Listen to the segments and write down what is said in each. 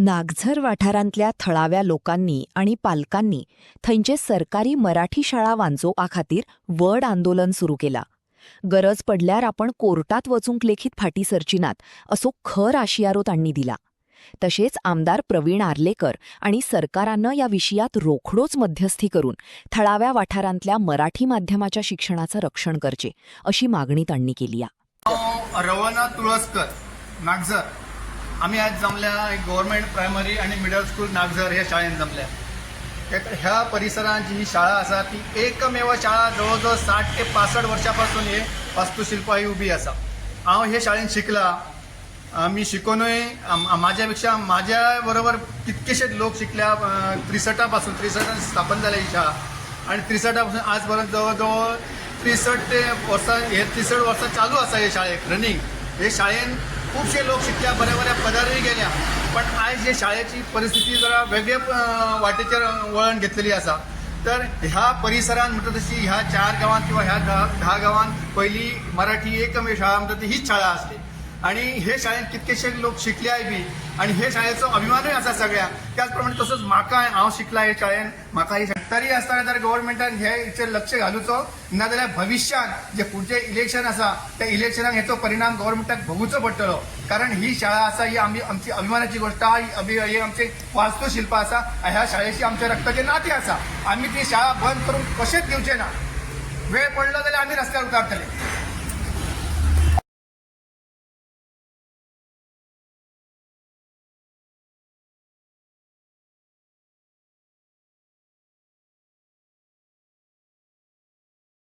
नागझर वाठारांतल्या थळाव्या लोकांनी आणि पालकांनी थंयचे सरकारी मराठी शाळा वांचोवपा खातीर व्हड आंदोलन सुरू केला. गरज पडल्यार आपण कोर्टात वचूंक लेखीत फाटीं सरची नात असो खर आशियारो तांणी दिला. तशेंच आमदार प्रवीण आर्लेकर आणि सरकारानं या विशयात रोखडोच मध्यस्थी करून थळाव्या वाठारांतल्या मराठी माध्यमाच्या शिक्षणाचं रक्षण करचे अशी मागणी तांणी केली. रवना तुळसकर नागझर आम्ही आज जमल्या एक गव्हर्नमेंट प्रायमरी आणि मिडल स्कूल नागझर ह्या शाळेत जमल्या. ह्या परिसरात जी ही शाळा असा ती एकमेव शाळा जवळजवळ 60 ते 65 वर्षापासून हे वास्तुशिल्प ही उभी असा. हांव हे शाळेत शिकला. मी शिकूनय माझ्यापेक्षा माझ्या बरोबर कितकेशेच लोक शिकल्या. 63 स्थापन झाल्या ही शाळा आणि 63 पासून आजपर्यंत जवळजवळ 63 वर्सां चालू असा हे शाळेक रनिंग. हे शाळेन खूपशे लोक शिकल्या, बऱ्या बऱ्या पदारय गेल्या. पण आज हे शाळेची परिस्थिती जरा वेगळे वाटेचेर वळण घेतलेली असा. तर ह्या परिसरात म्हणटा तशी ह्या 4 गावांत किंवा ह्या 10 गावांत पहिली मराठी एकमेव शाळा म्हणटा ती हीच शाळा असली आणि हे शाळेत कितकेशे लोक शिकल्याय बी आणि हे शाळेचो अभिमानूय असा सगळ्या. त्याचप्रमाणे तसंच म्हाका हांव शिकला हे शाळेन. म्हाका ही तरी आसतना जर गव्हर्नमेंटान हेचेर लक्ष घालूचो नाजाल्यार भविष्यात जे पुढचे इलेक्शन आसा त्या इलेक्शनाक हेचो परिणाम गव्हर्नमेंटाक भोगूचो पडटलो. कारण ही शाळा आसा ही आमची अभिमानाची गोष्ट आहा. ही आमचे वास्तुशिल्प आसा. ह्या शाळेची आमच्या रक्ताचे नाते आसा. आम्ही ती शाळा बंद करून कशेंच दिवचे ना. वेळ पडलो जाल्यार आम्ही रस्त्यार उतारतले.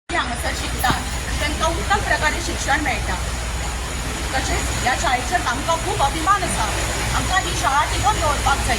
हांगासर शिकतात तांकां उत्तम प्रकारे शिक्षण मेळटा. तशेंच ह्या शाळेचेर आमकां खूब अभिमान आसा. आमकां ही शाळा टिकोवन दवरपाक जाय.